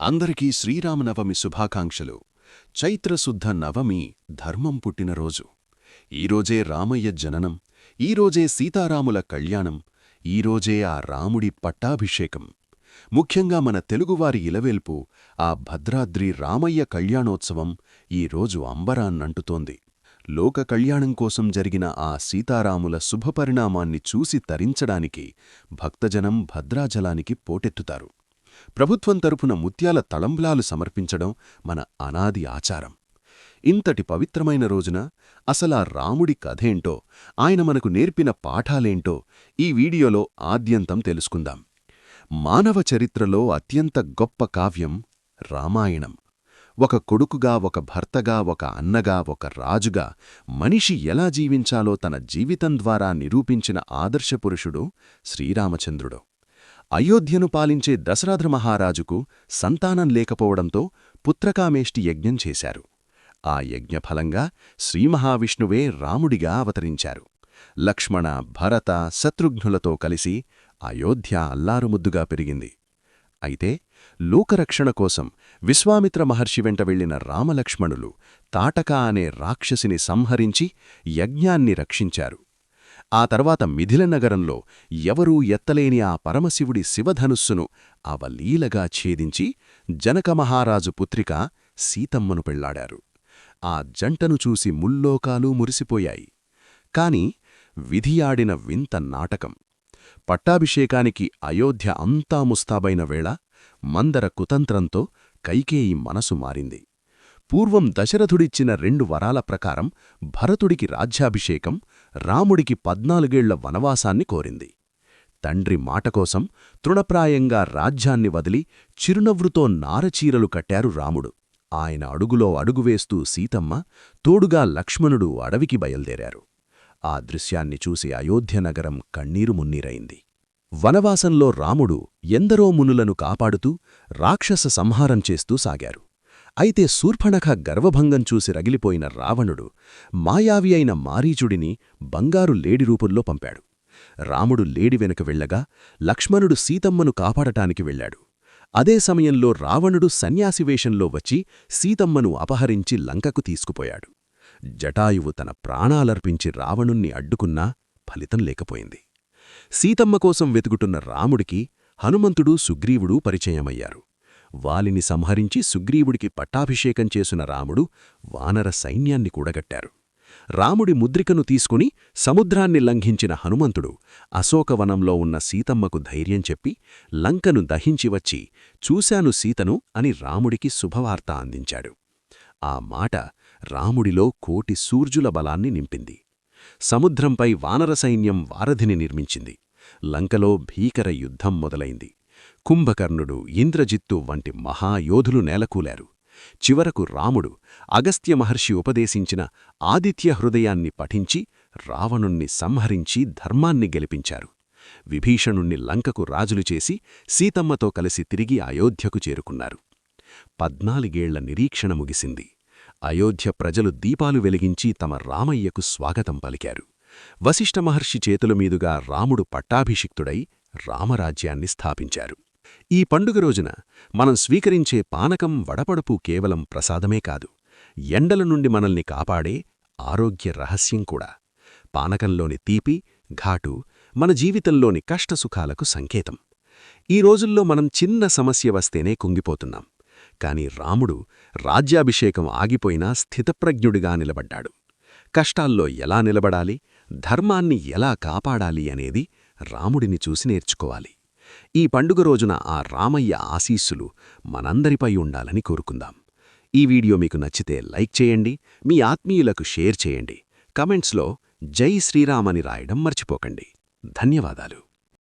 అందరికీ శ్రీరామనవమి శుభాకాంక్షలు. చైత్రశుద్ధ నవమి ధర్మం పుట్టినరోజు. ఈరోజే రామయ్య జననం, ఈరోజే సీతారాముల కళ్యాణం, ఈరోజే ఆ రాముడి పట్టాభిషేకం. ముఖ్యంగా మన తెలుగువారి ఇలవేల్పు ఆ భద్రాద్రి రామయ్య కళ్యాణోత్సవం ఈరోజు అంబరాన్నంటుతోంది. లోక కళ్యాణం కోసం జరిగిన ఆ సీతారాముల శుభపరిణామాన్ని చూసి తరించడానికి భక్తజనం భద్రాచలానికి పోటెత్తుతారు. ప్రభుత్వం తరపున ముత్యాల తళంబ్లాలు సమర్పించడం మన అనాది ఆచారం. ఇంతటి పవిత్రమైన రోజున అసలా రాముడి కథేంటో, ఆయన మనకు నేర్పిన పాఠాలేంటో ఈ వీడియోలో ఆద్యంతం తెలుసుకుందాం. మానవ చరిత్రలో అత్యంత గొప్ప కావ్యం రామాయణం. ఒక కొడుకుగా, ఒక భర్తగా, ఒక అన్నగా, ఒక రాజుగా మనిషి ఎలా జీవించాలో తన జీవితం ద్వారా నిరూపించిన ఆదర్శపురుషుడు శ్రీరామచంద్రుడు. అయోధ్యను పాలించే దశరథ మహారాజుకు సంతానం లేకపోవడంతో పుత్రకామేష్టి యజ్ఞం చేశారు. ఆ యజ్ఞఫలంగా శ్రీమహావిష్ణువే రాముడిగా అవతరించారు. లక్ష్మణ, భరత, శత్రుఘ్నులతో కలిసి అయోధ్య అల్లారుముద్దుగా పెరిగింది. అయితే లోకరక్షణ కోసం విశ్వామిత్ర మహర్షి వెంట వెళ్లిన రామలక్ష్మణులు తాటక అనే రాక్షసిని సంహరించి యజ్ఞాన్ని రక్షించారు. ఆ తర్వాత మిథిల నగరంలో ఎవరూ ఎత్తలేని ఆ పరమశివుడి శివధనుస్సును అవలీలగా ఛేదించి జనకమహారాజు పుత్రిక సీతమ్మను పెళ్లాడారు. ఆ జంటను చూసి ముల్లోకాలూ మురిసిపోయాయి. కాని విధియాడిన వింత నాటకం. పట్టాభిషేకానికి అయోధ్య అంతా ముస్తాబైన వేళ మందర కుతంత్రంతో కైకేయి మనసు మారింది. పూర్వం దశరథుడిచ్చిన 2 వరాల ప్రకారం భరతుడికి రాజ్యాభిషేకం, రాముడికి 14 ఏళ్ల వనవాసాన్ని కోరింది. తండ్రి మాటకోసం తృణప్రాయంగా రాజ్యాన్ని వదిలి చిరునవ్వుతో నారచీరలు కట్టారు రాముడు. ఆయన అడుగులో అడుగువేస్తూ సీతమ్మ, తోడుగా లక్ష్మణుడు అడవికి బయల్దేరారు. ఆ దృశ్యాన్ని చూసి అయోధ్యనగరం కన్నీరు మున్నీరైంది. వనవాసంలో రాముడు ఎందరో మునులను కాపాడుతూ రాక్షస సంహారం చేస్తూ సాగారు. అయితే శూర్పణఖ గర్వభంగం చూసి రగిలిపోయిన రావణుడు మాయావి అయిన మారీచుడిని బంగారు లేడి రూపంలో పంపాడు. రాముడు లేడి వెనుక వెళ్లగా లక్ష్మణుడు సీతమ్మను కాపాడటానికి వెళ్లాడు. అదే సమయంలో రావణుడు సన్యాసివేషంలో వచ్చి సీతమ్మను అపహరించి లంకకు తీసుకుపోయాడు. జటాయువు తన ప్రాణాలర్పించి రావణుణ్ణి అడ్డుకున్నా ఫలితం లేకపోయింది. సీతమ్మ కోసం వెతుకుతున్న రాముడికి హనుమంతుడు, సుగ్రీవుడు పరిచయమయ్యారు. వాలిని సంహరించి సుగ్రీవుడికి పట్టాభిషేకం చేసిన రాముడు వానర సైన్యాన్ని కూడగట్టారు. రాముడి ముద్రికను తీసుకుని సముద్రాన్ని లంఘించిన హనుమంతుడు అశోకవనంలో ఉన్న సీతమ్మకు ధైర్యం చెప్పి లంకను దహించివచ్చి చూశాను సీతను అని రాముడికి శుభవార్త అందించాడు. ఆ మాట రాముడిలో కోటి సూర్జుల బలాన్ని నింపింది. సముద్రంపై వానర సైన్యం వారధిని నిర్మించింది. లంకలో భీకర యుద్ధం మొదలైంది. కుంభకర్ణుడు, ఇంద్రజిత్తు వంటి మహాయోధులు నేలకూలారు. చివరకు రాముడు అగస్త్య మహర్షి ఉపదేశించిన ఆదిత్య హృదయాన్ని పఠించి రావణుణ్ణి సంహరించి ధర్మాన్ని గెలిపించారు. విభీషణుణ్ణి లంకకు రాజులు చేసి సీతమ్మతో కలిసి తిరిగి అయోధ్యకు చేరుకున్నారు. 14 ఏళ్ల నిరీక్షణ ముగిసింది. అయోధ్య ప్రజలు దీపాలు వెలిగించి తమ రామయ్యకు స్వాగతం పలికారు. వశిష్ఠ మహర్షి చేతుల మీదుగా రాముడు పట్టాభిషిక్తుడై రామరాజ్యాన్ని స్థాపించారు. ఈ పండుగ రోజున మనం స్వీకరించే పానకం, వడపడుపు కేవలం ప్రసాదమే కాదు, ఎండల నుండి మనల్ని కాపాడే ఆరోగ్య రహస్యం కూడా. పానకంలోని తీపి, ఘాటు మన జీవితంలోని కష్టసుఖాలకు సంకేతం. ఈ రోజుల్లో మనం చిన్న సమస్య వస్తేనే కుంగిపోతున్నాం. కాని రాముడు రాజ్యాభిషేకం ఆగిపోయినా స్థితప్రజ్ఞుడిగా నిలబడ్డాడు. కష్టాల్లో ఎలా నిలబడాలి, ధర్మాన్ని ఎలా కాపాడాలి అనేది రాముడిని చూసి నేర్చుకోవాలి. ఈ పండుగ రోజున ఆ రామయ్య ఆశీస్సులు మనందరిపై ఉండాలని కోరుకుందాం. ఈ వీడియో మీకు నచ్చితే లైక్ చేయండి, మీ ఆత్మీయులకు షేర్ చేయండి. కమెంట్స్లో జై శ్రీరామ్ అని రాయడం మర్చిపోకండి. ధన్యవాదాలు.